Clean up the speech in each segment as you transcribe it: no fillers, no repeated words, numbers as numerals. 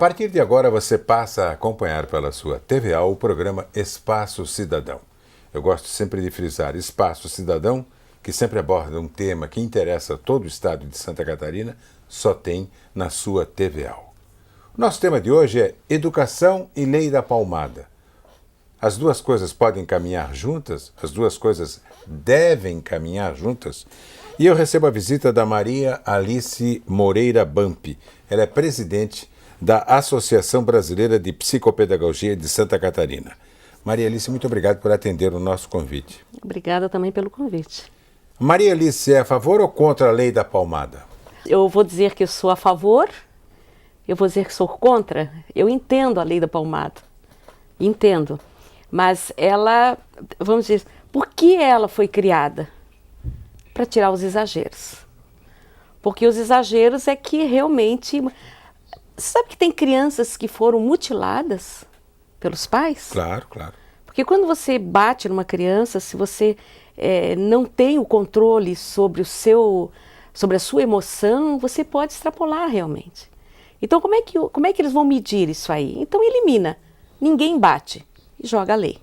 partir de agora você passa a acompanhar pela sua TVA o programa Espaço Cidadão. Eu gosto sempre de frisar Espaço Cidadão, que sempre aborda um tema que interessa a todo o estado de Santa Catarina, só tem na sua TVA. O nosso tema de hoje é Educação e Lei da Palmada. As duas coisas podem caminhar juntas? As duas coisas devem caminhar juntas? E eu recebo a visita da Maria Alice Moreira Bampi. Ela é presidente da Associação Brasileira de Psicopedagogia de Santa Catarina. Maria Alice, muito obrigado por atender o nosso convite. Obrigada também pelo convite. Maria Alice, é a favor ou contra a Lei da Palmada? Eu vou dizer que eu sou a favor, eu vou dizer que sou contra. Eu entendo a Lei da Palmada, entendo. Mas ela, vamos dizer, por que ela foi criada? Para tirar os exageros. Porque os exageros é que realmente... Sabe que tem crianças que foram mutiladas pelos pais? Claro, claro. Porque quando você bate numa criança, se você não tem o controle sobre a sua emoção, você pode extrapolar realmente. Então como é que eles vão medir isso aí? Então elimina. Ninguém bate e joga a lei.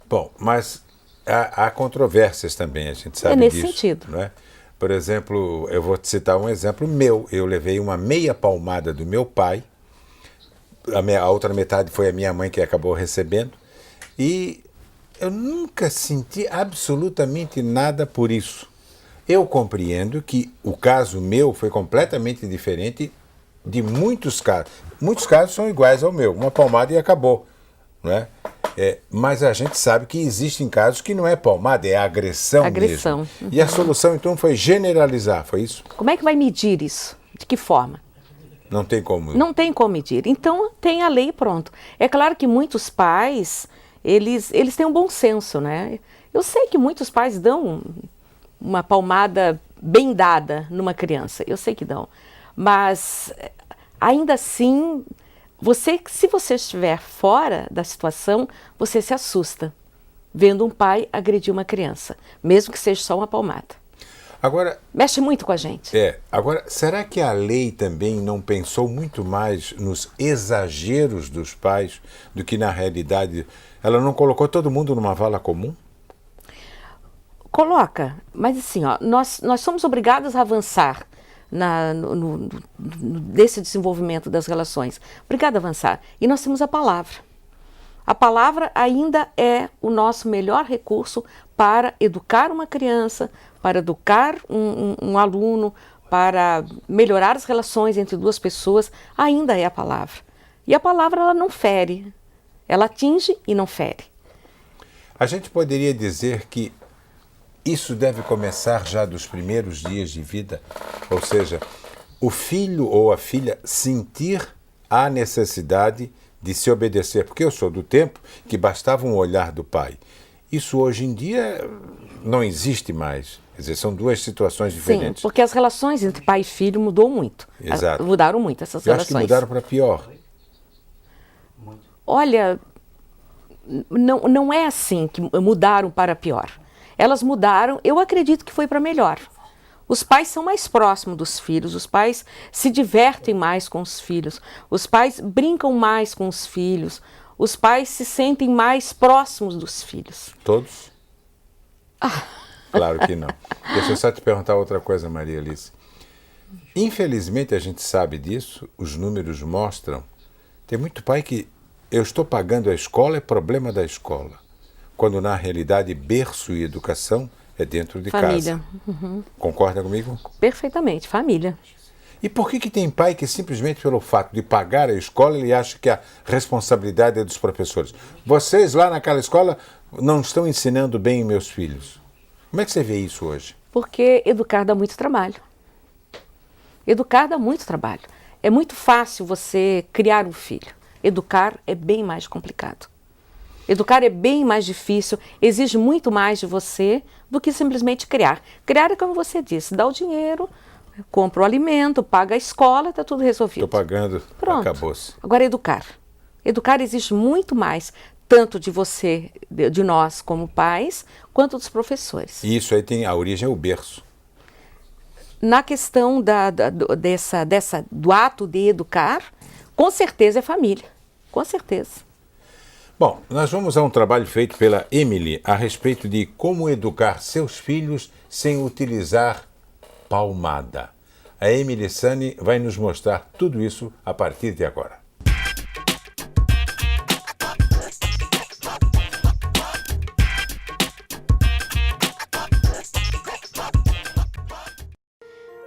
Bom, mas há controvérsias também, a gente sabe nesse disso. Sentido. Não é? Por exemplo, eu vou te citar um exemplo meu. Eu levei uma meia palmada do meu pai, a outra metade foi a minha mãe que acabou recebendo, e eu nunca senti absolutamente nada por isso. Eu compreendo que o caso meu foi completamente diferente de muitos casos. Muitos casos são iguais ao meu, uma palmada e acabou. Não é? Mas a gente sabe que existem casos que não é palmada, é agressão mesmo. Uhum. E a solução, então, foi generalizar, foi isso? Como é que vai medir isso? De que forma? Não tem como. Não tem como medir. Então, tem a lei e pronto. É claro que muitos pais, eles têm um bom senso, né? Eu sei que muitos pais dão uma palmada bem dada numa criança. Eu sei que dão. Mas, ainda assim... se você estiver fora da situação, você se assusta vendo um pai agredir uma criança, mesmo que seja só uma palmada. Agora, mexe muito com a gente. Agora, será que a lei também não pensou muito mais nos exageros dos pais do que na realidade? Ela não colocou todo mundo numa vala comum? Coloca, mas assim, ó, nós somos obrigados a avançar desse desenvolvimento das relações. Obrigada a avançar. E nós temos a palavra. A palavra ainda é o nosso melhor recurso para educar uma criança, para educar um aluno, para melhorar as relações entre duas pessoas, ainda é a palavra. E a palavra, ela não fere. Ela atinge e não fere. A gente poderia dizer que isso deve começar já dos primeiros dias de vida, ou seja, o filho ou a filha sentir a necessidade de se obedecer, porque eu sou do tempo que bastava um olhar do pai. Isso hoje em dia não existe mais, quer dizer, são duas situações diferentes. Sim, porque as relações entre pai e filho mudou muito. Exato. Mudaram muito essas relações. Eu acho que mudaram para pior. Olha, não é assim que mudaram para pior. Elas mudaram, eu acredito que foi para melhor. Os pais são mais próximos dos filhos, os pais se divertem mais com os filhos, os pais brincam mais com os filhos, os pais se sentem mais próximos dos filhos. Todos? Claro que não. Deixa eu só te perguntar outra coisa, Maria Alice. Infelizmente a gente sabe disso, os números mostram, tem muito pai que eu estou pagando a escola, é problema da escola. Quando na realidade berço e educação é dentro de família. Casa. Uhum. Concorda comigo? Perfeitamente, família. E por que tem pai que simplesmente pelo fato de pagar a escola, ele acha que a responsabilidade é dos professores? Vocês lá naquela escola não estão ensinando bem meus filhos. Como é que você vê isso hoje? Porque educar dá muito trabalho. Educar dá muito trabalho. É muito fácil você criar um filho. Educar é bem mais complicado. Educar é bem mais difícil, exige muito mais de você do que simplesmente criar. Criar é como você disse, dá o dinheiro, compra o alimento, paga a escola, está tudo resolvido. Estou pagando, pronto. Acabou-se. Agora educar. Educar exige muito mais, tanto de você, de nós como pais, quanto dos professores. E isso aí tem a origem, é o berço. na questão do ato de educar, com certeza é família, com certeza. Bom, nós vamos a um trabalho feito pela Emily a respeito de como educar seus filhos sem utilizar palmada. A Emily Sani vai nos mostrar tudo isso a partir de agora.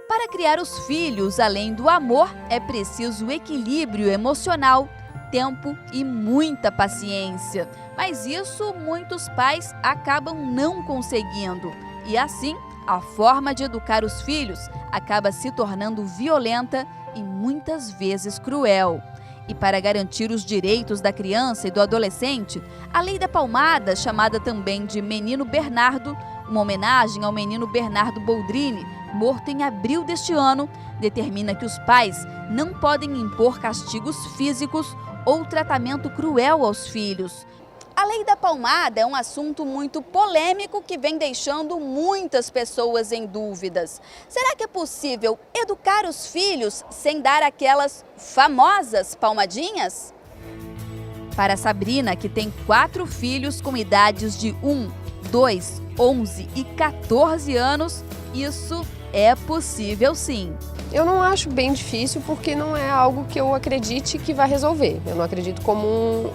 Para criar os filhos, além do amor, é preciso equilíbrio emocional, tempo e muita paciência. Mas isso muitos pais acabam não conseguindo. E assim, a forma de educar os filhos acaba se tornando violenta e muitas vezes cruel. E para garantir os direitos da criança e do adolescente, a Lei da Palmada, chamada também de Menino Bernardo, uma homenagem ao menino Bernardo Boldrini, morto em abril deste ano, determina que os pais não podem impor castigos físicos ou tratamento cruel aos filhos. A Lei da Palmada é um assunto muito polêmico que vem deixando muitas pessoas em dúvidas. Será que é possível educar os filhos sem dar aquelas famosas palmadinhas? Para Sabrina, que tem 4 filhos com idades de 1, 2, 11 e 14 anos, isso é possível sim. Eu não acho bem difícil porque não é algo que eu acredite que vai resolver. Eu não acredito como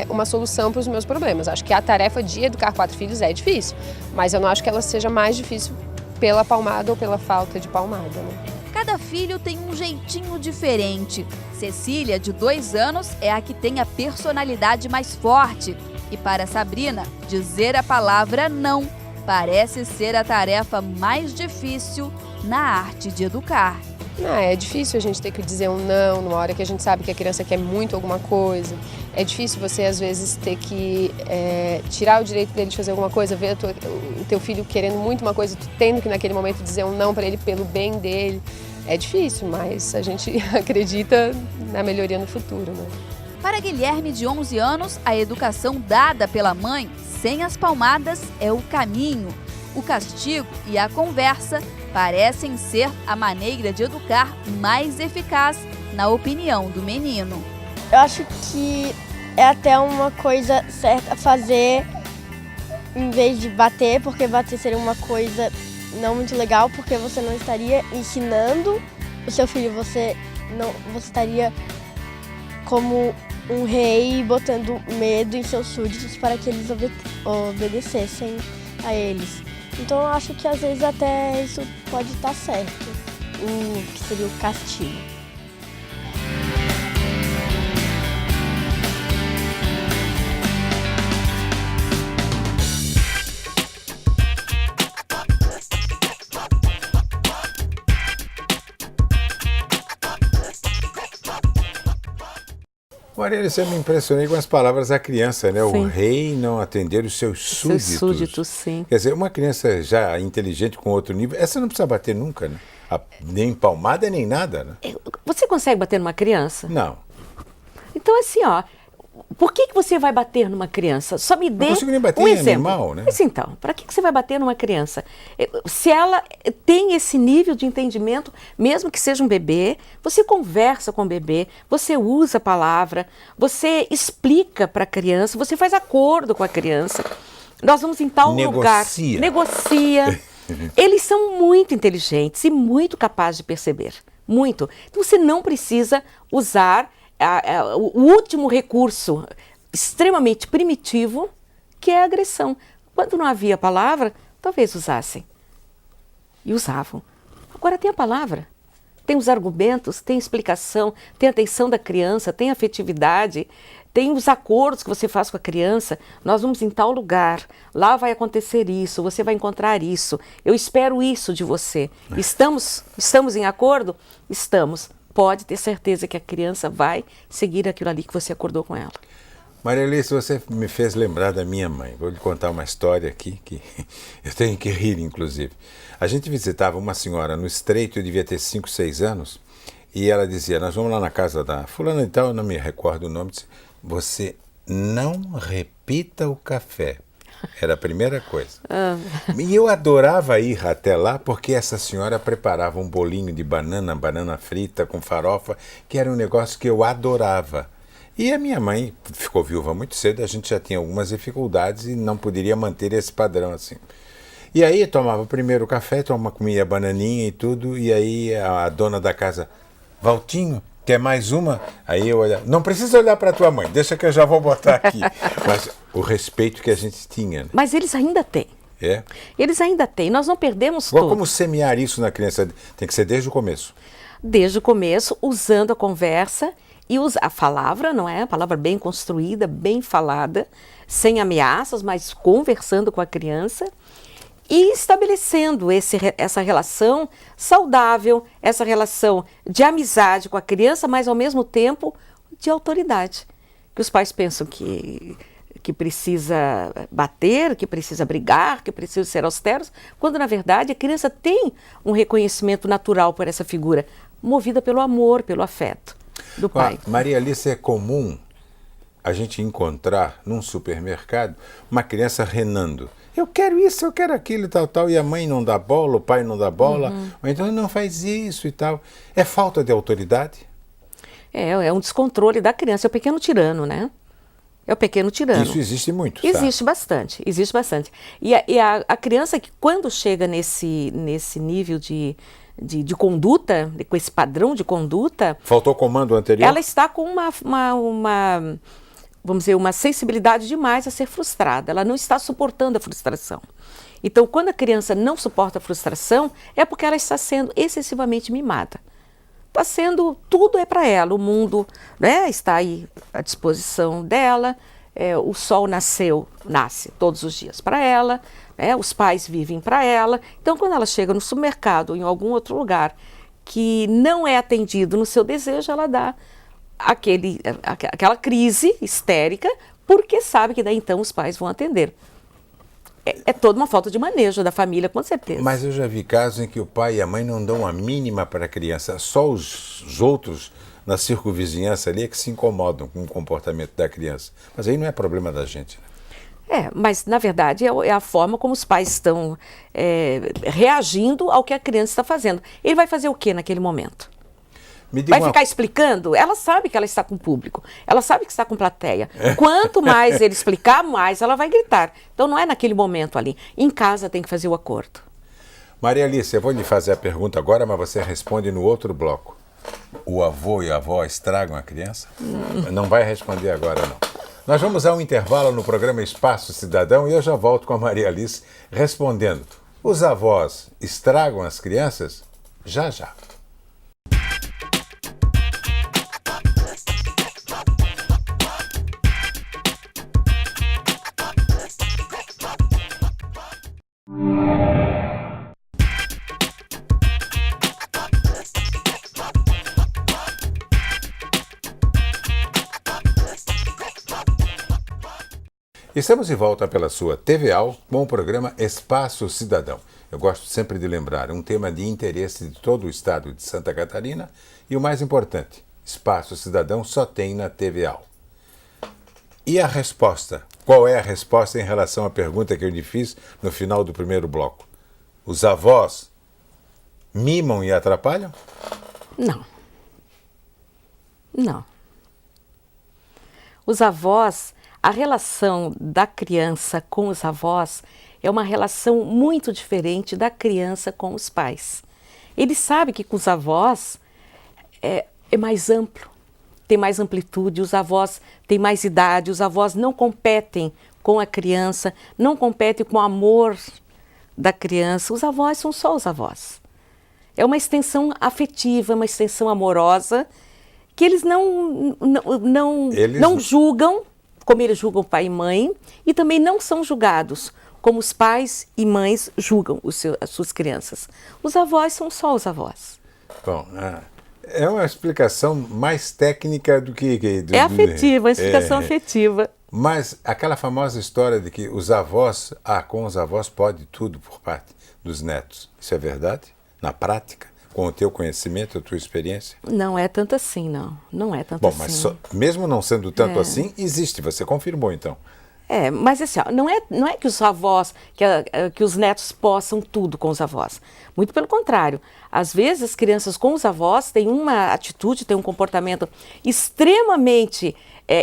uma solução para os meus problemas. Acho que a tarefa de educar 4 filhos é difícil, mas eu não acho que ela seja mais difícil pela palmada ou pela falta de palmada, né? Cada filho tem um jeitinho diferente. Cecília, de 2 anos, é a que tem a personalidade mais forte. E para Sabrina, dizer a palavra não parece ser a tarefa mais difícil na arte de educar. É difícil a gente ter que dizer um não numa hora que a gente sabe que a criança quer muito alguma coisa. É difícil você, às vezes, ter que tirar o direito dele de fazer alguma coisa, ver o teu filho querendo muito uma coisa, tu tendo que naquele momento dizer um não para ele pelo bem dele. É difícil, mas a gente acredita na melhoria no futuro, né? Para Guilherme, de 11 anos, a educação dada pela mãe, sem as palmadas, é o caminho. O castigo e a conversa parecem ser a maneira de educar mais eficaz, na opinião do menino. Eu acho que é até uma coisa certa fazer em vez de bater, porque bater seria uma coisa não muito legal, porque você não estaria ensinando o seu filho, você estaria como um rei botando medo em seus súditos para que eles obedecessem a eles. Então eu acho que às vezes até isso pode estar certo, o que seria o castigo. Maria, você me impressionei com as palavras da criança, né? Sim. O rei não atender os seus súditos. Seus súditos, sim. Quer dizer, uma criança já inteligente com outro nível, essa não precisa bater nunca, né? Nem palmada, nem nada, né? Você consegue bater numa criança? Não. Então, assim, ó, por que você vai bater numa criança? Só me dê Não consigo nem bater um em exemplo. animal, né? Mas então, para que você vai bater numa criança? Se ela tem esse nível de entendimento, mesmo que seja um bebê, você conversa com o bebê, você usa a palavra, você explica para a criança, você faz acordo com a criança. Nós vamos em tal lugar. Negocia. Eles são muito inteligentes e muito capazes de perceber. Muito. Então você não precisa usar o último recurso extremamente primitivo, que é a agressão. Quando não havia palavra, talvez usassem. E usavam. Agora tem a palavra. Tem os argumentos, tem explicação, tem a atenção da criança, tem a afetividade, tem os acordos que você faz com a criança. Nós vamos em tal lugar, lá vai acontecer isso, você vai encontrar isso, eu espero isso de você. Estamos em acordo? Estamos. Pode ter certeza que a criança vai seguir aquilo ali que você acordou com ela. Maria Alice, você me fez lembrar da minha mãe. Vou lhe contar uma história aqui que eu tenho que rir, inclusive. A gente visitava uma senhora no Estreito, eu devia ter 5, 6 anos, e ela dizia, nós vamos lá na casa da fulana e tal, eu não me recordo o nome, disse, você não repita o café. Era a primeira coisa. E eu adorava ir até lá porque essa senhora preparava um bolinho de banana frita com farofa, que era um negócio que eu adorava. E a minha mãe ficou viúva muito cedo, a gente já tinha algumas dificuldades e não poderia manter esse padrão assim. E aí tomava primeiro o café, comia bananinha e tudo, e aí a dona da casa, Valtinho, quer mais uma? Aí eu olhava, não precisa olhar para tua mãe, deixa que eu já vou botar aqui. Mas o respeito que a gente tinha. Né? Mas eles ainda têm. É? Eles ainda têm, nós não perdemos tudo. Como semear isso na criança? Tem que ser desde o começo. Desde o começo, usando a conversa e a palavra, não é? A palavra bem construída, bem falada, sem ameaças, mas conversando com a criança e estabelecendo essa relação saudável, essa relação de amizade com a criança, mas ao mesmo tempo de autoridade. Que os pais pensam que precisa bater, que precisa brigar, que precisa ser austeros, quando na verdade a criança tem um reconhecimento natural por essa figura, movida pelo amor, pelo afeto do pai. Maria Alice, é comum a gente encontrar num supermercado uma criança renando. Eu quero isso, eu quero aquilo e tal, e a mãe não dá bola, o pai não dá bola, ou então não faz isso e tal. É falta de autoridade? É um descontrole da criança, é o pequeno tirano, né? É o pequeno tirano. Isso existe muito, Existe bastante, existe bastante. E a criança que quando chega nesse nível de conduta, com esse padrão de conduta... Faltou comando anterior? Ela está com vamos dizer, uma sensibilidade demais a ser frustrada. Ela não está suportando a frustração. Então, quando a criança não suporta a frustração, é porque ela está sendo excessivamente mimada. Está sendo, tudo é para ela, o mundo, né, está aí à disposição dela, o sol nasce todos os dias para ela, os pais vivem para ela. Então, quando ela chega no supermercado ou em algum outro lugar que não é atendido no seu desejo, ela dá aquela crise histérica, porque sabe que daí então os pais vão atender. É toda uma falta de manejo da família, com certeza. Mas eu já vi casos em que o pai e a mãe não dão a mínima para a criança, só os outros na circunvizinhança ali é que se incomodam com o comportamento da criança. Mas aí não é problema da gente, né? Mas na verdade é a forma como os pais estão reagindo ao que a criança está fazendo. Ele vai fazer o que naquele momento? Vai ficar explicando? Ela sabe que ela está com público, ela sabe que está com plateia. Quanto mais ele explicar, mais ela vai gritar. Então não é naquele momento ali. Em casa tem que fazer o acordo. Maria Alice, eu vou lhe fazer a pergunta agora, mas você responde no outro bloco. O avô e a avó estragam a criança? Não vai responder agora, não. Nós vamos a um intervalo no programa Espaço Cidadão e eu já volto com a Maria Alice respondendo. Os avós estragam as crianças? Já, já. Estamos de volta pela sua TVAL com o programa Espaço Cidadão. Eu gosto sempre de lembrar, um tema de interesse de todo o estado de Santa Catarina e o mais importante, Espaço Cidadão só tem na TVAL. E a resposta? Qual é a resposta em relação à pergunta que eu lhe fiz no final do primeiro bloco? Os avós mimam e atrapalham? Não. Não. Os avós... A relação da criança com os avós é uma relação muito diferente da criança com os pais. Ele sabe que com os avós é mais amplo, tem mais amplitude, os avós têm mais idade, os avós não competem com a criança, não competem com o amor da criança. Os avós são só os avós. É uma extensão afetiva, uma extensão amorosa, que eles não julgam, como eles julgam pai e mãe, e também não são julgados como os pais e mães julgam as suas crianças. Os avós são só os avós. Bom, é uma explicação mais técnica do que... É afetiva, uma explicação afetiva. Mas aquela famosa história de que os avós, com os avós pode tudo por parte dos netos. Isso é verdade? Na prática? Com o teu conhecimento, a tua experiência? Não é tanto assim, não. Não é tanto assim. Bom, mas mesmo não sendo tanto assim, existe. Você confirmou, então. Mas assim, ó, não é que os avós, que os netos possam tudo com os avós. Muito pelo contrário. Às vezes as crianças com os avós têm uma atitude, têm um comportamento extremamente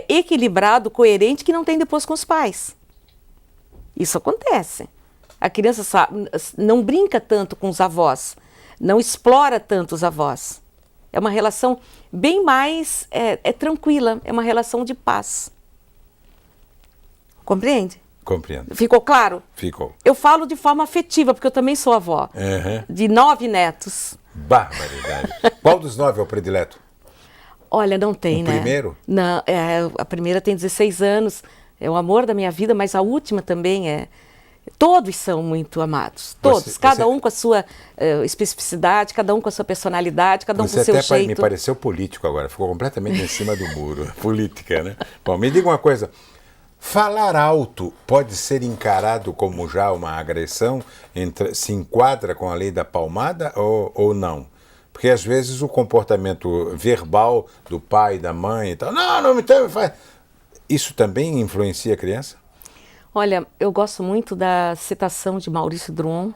equilibrado, coerente, que não tem depois com os pais. Isso acontece. A criança não brinca tanto com os avós, não explora tanto os avós. É uma relação bem mais tranquila, é uma relação de paz. Compreende? Compreendo. Ficou claro? Ficou. Eu falo de forma afetiva, porque eu também sou avó. De 9 netos. Barbaridade. Qual dos 9 é o predileto? Olha, não tem, O né? primeiro? Não, a primeira tem 16 anos, é o amor da minha vida, mas a última também é... Todos são muito amados, todos. Cada um com a sua especificidade, cada um com a sua personalidade, cada um com o seu jeito. Você até me pareceu político agora, ficou completamente em cima do muro. Política, né? Bom, me diga uma coisa. Falar alto pode ser encarado como já uma agressão? Se enquadra com a lei da palmada ou não? Porque às vezes o comportamento verbal do pai, da mãe e tal, não me teme, faz. Isso também influencia a criança? Olha, eu gosto muito da citação de Maurício Druon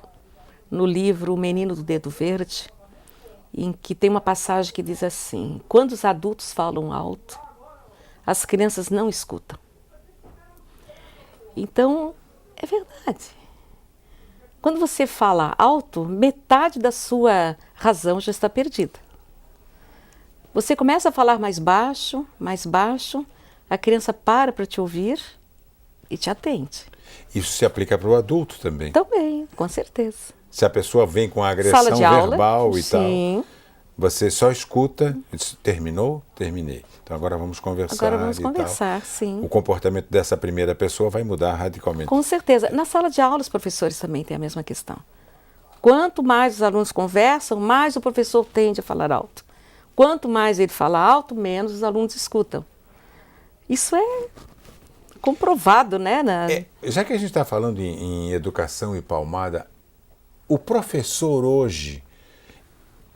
no livro O Menino do Dedo Verde, em que tem uma passagem que diz assim: quando os adultos falam alto, as crianças não escutam. Então, é verdade. Quando você fala alto, metade da sua razão já está perdida. Você começa a falar mais baixo, a criança para te ouvir e te atende. Isso se aplica para o adulto também? Também, com certeza. Se a pessoa vem com agressão verbal e sim. tal, você só escuta, diz, terminou? Terminei. Então agora vamos conversar. Agora vamos conversar, sim. O comportamento dessa primeira pessoa vai mudar radicalmente. Com certeza. Na sala de aula, os professores também têm a mesma questão. Quanto mais os alunos conversam, mais o professor tende a falar alto. Quanto mais ele fala alto, menos os alunos escutam. Isso é comprovado, né? Já que a gente está falando em educação e palmada, o professor hoje,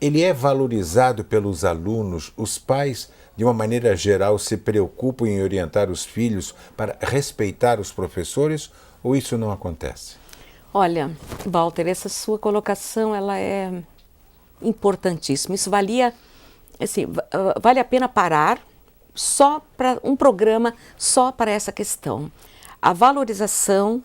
ele é valorizado pelos alunos? Os pais, de uma maneira geral, se preocupam em orientar os filhos para respeitar os professores ou isso não acontece? Olha, Walter, essa sua colocação ela é importantíssima. Isso vale a pena parar só para um programa só para essa questão. A valorização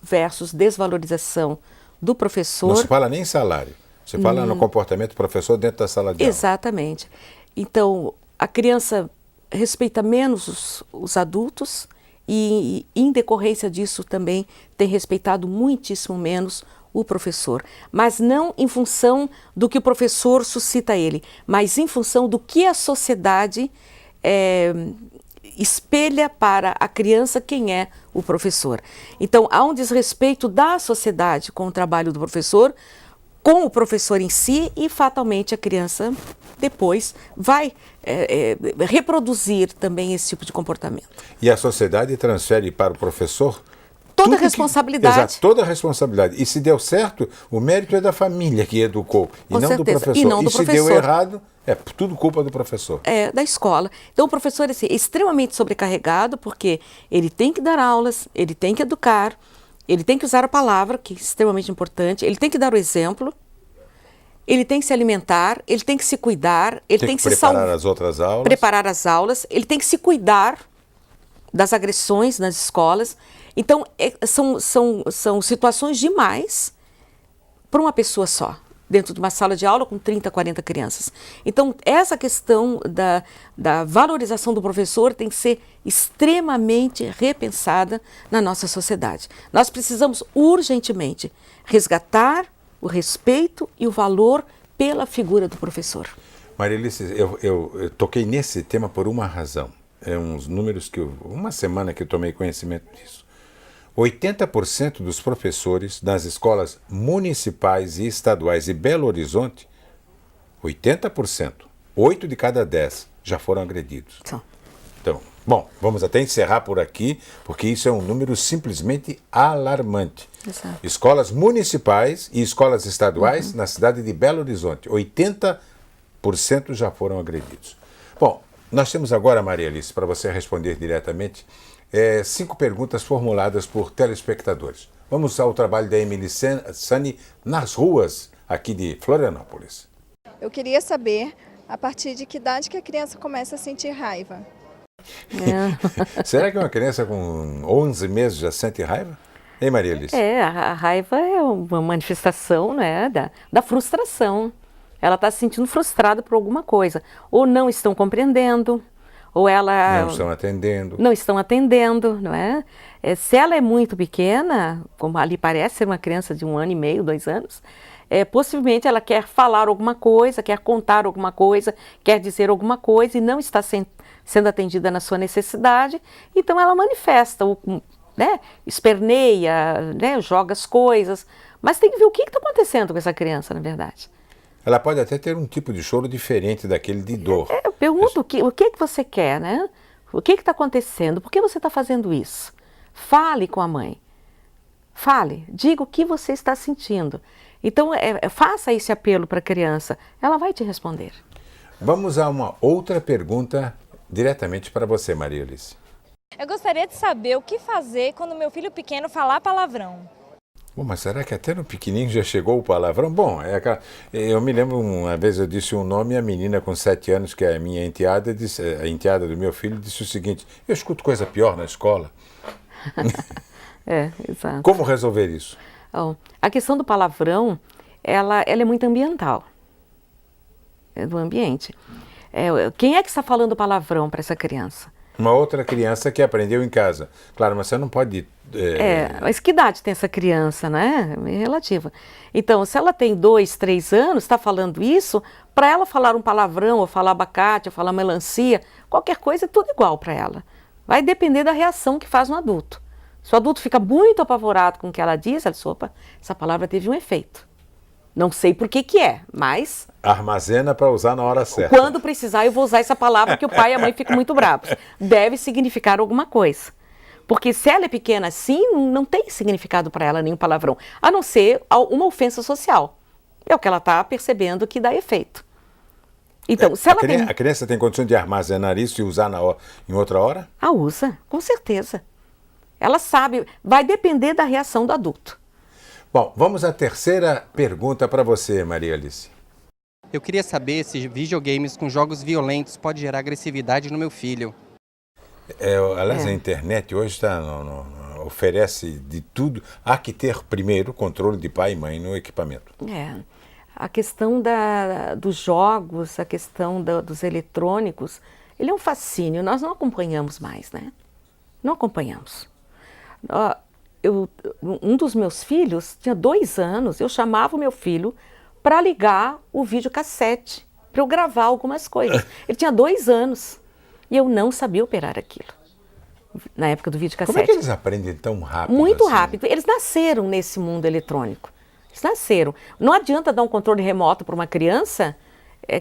versus desvalorização do professor. Não se fala nem em salário, você fala no comportamento do professor dentro da sala de aula. Exatamente. Então, a criança respeita menos os adultos e, em decorrência disso, também tem respeitado muitíssimo menos o professor. Mas não em função do que o professor suscita a ele, mas em função do que a sociedade espelha para a criança quem é o professor. Então, há um desrespeito da sociedade com o trabalho do professor, com o professor em si, e fatalmente a criança depois vai reproduzir também esse tipo de comportamento. E a sociedade transfere para o professor toda a responsabilidade. Exato, toda a responsabilidade. E se deu certo, o mérito é da família que educou, e não do professor. E se deu errado, é tudo culpa do professor. É, da escola. Então o professor é extremamente sobrecarregado, porque ele tem que dar aulas, ele tem que educar, ele tem que usar a palavra, que é extremamente importante, ele tem que dar o exemplo, ele tem que se alimentar, ele tem que se cuidar, ele tem que se preparar as outras aulas. Preparar as aulas, ele tem que se cuidar das agressões nas escolas. Então, são situações demais para uma pessoa só, dentro de uma sala de aula com 30, 40 crianças. Então, essa questão da valorização do professor tem que ser extremamente repensada na nossa sociedade. Nós precisamos urgentemente resgatar o respeito e o valor pela figura do professor. Marielice, eu toquei nesse tema por uma razão. Uns números uma semana que eu tomei conhecimento disso. 80% dos professores das escolas municipais e estaduais de Belo Horizonte, 80%, 8 de cada 10 já foram agredidos. Então, bom, vamos até encerrar por aqui, porque isso é um número simplesmente alarmante. Exato. Escolas municipais e escolas estaduais na cidade de Belo Horizonte, 80% já foram agredidos. Bom, nós temos agora, Marielice, para você responder diretamente, 5 perguntas formuladas por telespectadores. Vamos ao trabalho da Emily Sani nas ruas aqui de Florianópolis. Eu queria saber a partir de que idade que a criança começa a sentir raiva. Será que uma criança com 11 meses já sente raiva? Hein, Maria Alice? A raiva é uma manifestação, né, da frustração. Ela está se sentindo frustrada por alguma coisa. Ou não estão compreendendo, ou ela... Não estão atendendo, não é? Se ela é muito pequena, como ali parece ser uma criança de 1 ano e meio, 2 anos, possivelmente ela quer falar alguma coisa, quer contar alguma coisa, quer dizer alguma coisa e não está sendo atendida na sua necessidade, então ela manifesta, né, esperneia, né, joga as coisas, mas tem que ver o que está acontecendo com essa criança, na verdade. Ela pode até ter um tipo de choro diferente daquele de dor. Eu pergunto o que você quer, né? O que está acontecendo? Por que você está fazendo isso? Fale com a mãe. Fale, diga o que você está sentindo. Então, faça esse apelo para a criança. Ela vai te responder. Vamos a uma outra pergunta diretamente para você, Maria Alice. Eu gostaria de saber o que fazer quando meu filho pequeno falar palavrão. Bom, mas será que até no pequenininho já chegou o palavrão? Bom, eu me lembro uma vez eu disse um nome e a menina com 7 anos, que é a minha enteada, a enteada do meu filho, disse o seguinte: eu escuto coisa pior na escola. Exato. Como resolver isso? A questão do palavrão, ela é muito ambiental. É do ambiente. Quem é que está falando palavrão para essa criança? Uma outra criança que aprendeu em casa. Claro, mas você não pode... Mas que idade tem essa criança, né? É relativa. Então, se ela tem 2, 3 anos, está falando isso, para ela falar um palavrão, ou falar abacate, ou falar melancia, qualquer coisa é tudo igual para ela. Vai depender da reação que faz um adulto. Se o adulto fica muito apavorado com o que ela diz, ela diz, opa, essa palavra teve um efeito. Não sei por que é, mas... Armazena para usar na hora certa. Quando precisar, eu vou usar essa palavra, porque o pai e a mãe ficam muito bravos. Deve significar alguma coisa. Porque se ela é pequena assim, não tem significado para ela nenhum palavrão, a não ser uma ofensa social. É o que ela está percebendo que dá efeito. Então, se ela a criança tem condição de armazenar isso e usar em outra hora? Usa, com certeza. Ela sabe, vai depender da reação do adulto. Bom, vamos à terceira pergunta para você, Maria Alice. Eu queria saber se videogames com jogos violentos pode gerar agressividade no meu filho. Aliás, a internet hoje oferece de tudo. Há que ter primeiro controle de pai e mãe no equipamento. A questão dos jogos, a questão dos eletrônicos, ele é um fascínio. Nós não acompanhamos mais, né? Não acompanhamos. Um dos meus filhos tinha 2 anos, eu chamava o meu filho para ligar o videocassete, para eu gravar algumas coisas. Ele tinha 2 anos e eu não sabia operar aquilo, na época do videocassete. Como é que eles aprendem tão rápido? Muito assim? rápido. Eles nasceram nesse mundo eletrônico. Eles nasceram. Não adianta dar um controle remoto para uma criança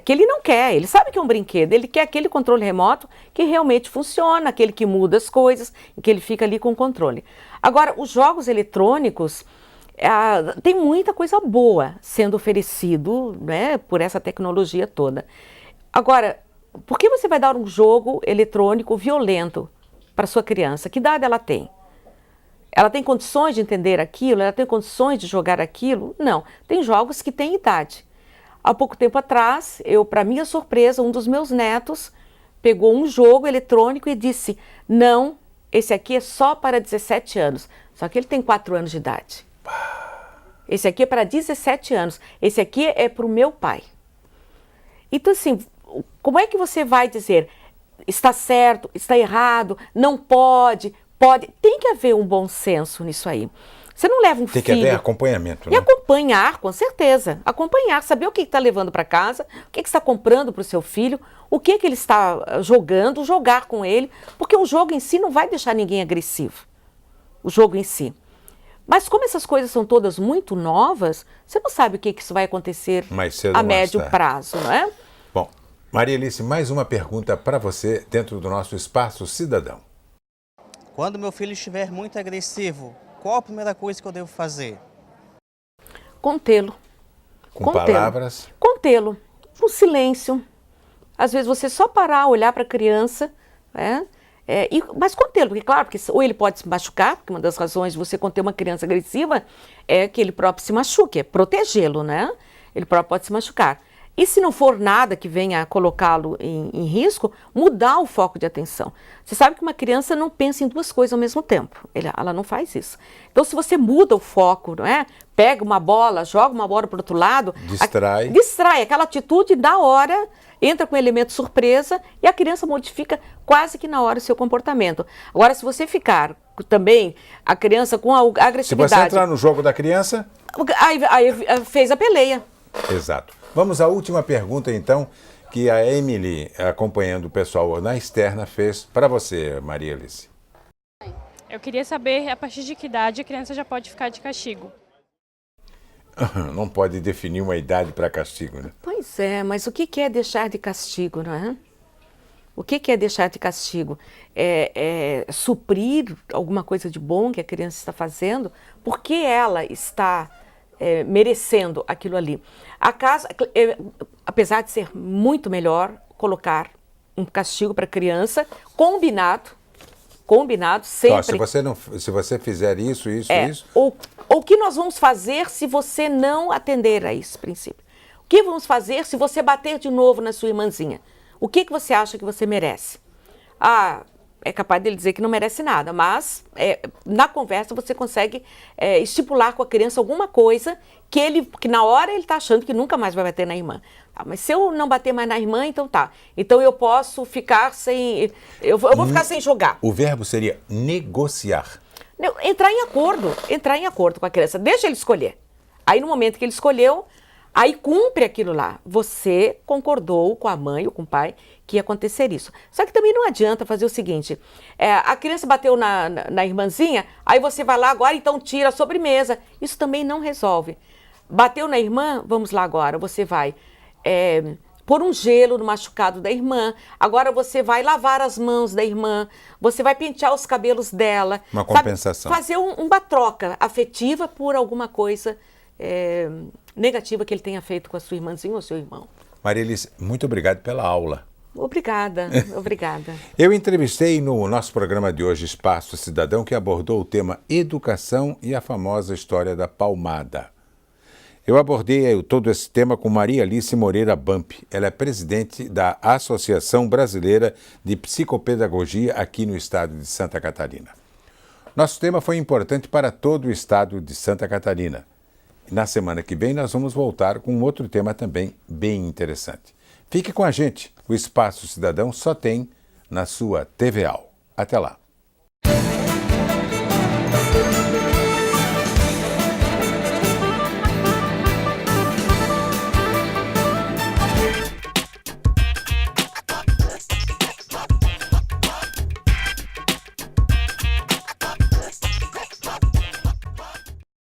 que ele não quer. Ele sabe que é um brinquedo, ele quer aquele controle remoto que realmente funciona, aquele que muda as coisas, que ele fica ali com o controle. Agora, os jogos eletrônicos, tem muita coisa boa sendo oferecido, né, por essa tecnologia toda. Agora, por que você vai dar um jogo eletrônico violento para sua criança? Que idade ela tem? Ela tem condições de entender aquilo? Ela tem condições de jogar aquilo? Não. Tem jogos que têm idade. Há pouco tempo atrás, para minha surpresa, um dos meus netos pegou um jogo eletrônico e disse, não, esse aqui é só para 17 anos. Só que ele tem 4 anos de idade. Esse aqui é para 17 anos. Esse aqui é para o meu pai. Então, assim, como é que você vai dizer, está certo, está errado, não pode, pode? Tem que haver um bom senso nisso aí. Você não leva um filho... Tem que haver acompanhamento, né? E acompanhar, com certeza. Acompanhar, saber o que está levando para casa, o que está comprando para o seu filho, o que ele está jogando, jogar com ele, porque o jogo em si não vai deixar ninguém agressivo. O jogo em si. Mas como essas coisas são todas muito novas, você não sabe o que isso vai acontecer a médio prazo, não é? Bom, Maria Alice, mais uma pergunta para você dentro do nosso Espaço Cidadão. Quando meu filho estiver muito agressivo, qual a primeira coisa que eu devo fazer? Contê-lo. Com palavras? Contê-lo. Com silêncio. Às vezes você só parar, olhar para a criança, Mas contê-lo, porque claro, ou ele pode se machucar, porque uma das razões de você conter uma criança agressiva é que ele próprio se machuque, é protegê-lo, né? Ele próprio pode se machucar. E se não for nada que venha colocá-lo em risco, mudar o foco de atenção. Você sabe que uma criança não pensa em duas coisas ao mesmo tempo. Ela não faz isso. Então, se você muda o foco, não é? Pega uma bola, joga uma bola para o outro lado. Distrai. Distrai. Aquela atitude da hora, entra com um elemento surpresa e a criança modifica quase que na hora o seu comportamento. Agora, se você ficar também, a criança com a agressividade... Se você entrar no jogo da criança... Aí fez a peleia. Exato. Vamos à última pergunta, então, que a Emily, acompanhando o pessoal na externa, fez para você, Maria Alice. Eu queria saber a partir de que idade a criança já pode ficar de castigo. Não pode definir uma idade para castigo, né? Pois é, mas o que é deixar de castigo, não é? O que é deixar de castigo? É suprir alguma coisa de bom que a criança está fazendo? Por que ela está... merecendo aquilo ali. Apesar de ser muito melhor colocar um castigo para a criança, combinado sempre. Então, se você fizer isso. O que nós vamos fazer se você não atender a esse princípio? O que vamos fazer se você bater de novo na sua irmãzinha? O que você acha que você merece? É capaz dele dizer que não merece nada, mas na conversa você consegue estipular com a criança alguma coisa que na hora ele está achando que nunca mais vai bater na irmã. Mas se eu não bater mais na irmã, então tá. Então eu posso ficar sem... Eu vou ficar sem jogar. O verbo seria negociar. Não, entrar em acordo com a criança. Deixa ele escolher. Aí no momento que ele escolheu, aí cumpre aquilo lá. Você concordou com a mãe ou com o pai que ia acontecer isso. Só que também não adianta fazer o seguinte, a criança bateu na irmãzinha, aí você vai lá agora, então tira a sobremesa. Isso também não resolve. Bateu na irmã, vamos lá agora, você vai pôr um gelo no machucado da irmã, agora você vai lavar as mãos da irmã, você vai pentear os cabelos dela. Uma compensação. Fazer uma troca afetiva por alguma coisa negativa que ele tenha feito com a sua irmãzinha ou seu irmão. Maria Alice, muito obrigado pela aula. Obrigada. Eu entrevistei no nosso programa de hoje Espaço Cidadão, que abordou o tema educação e a famosa história da palmada. Eu abordei todo esse tema com Maria Alice Moreira Bamp. Ela é presidente da Associação Brasileira de Psicopedagogia aqui no estado de Santa Catarina. Nosso tema foi importante para todo o estado de Santa Catarina. Na semana que vem nós vamos voltar com outro tema também bem interessante. Fique com a gente. O Espaço Cidadão só tem na sua TVAL. Até lá.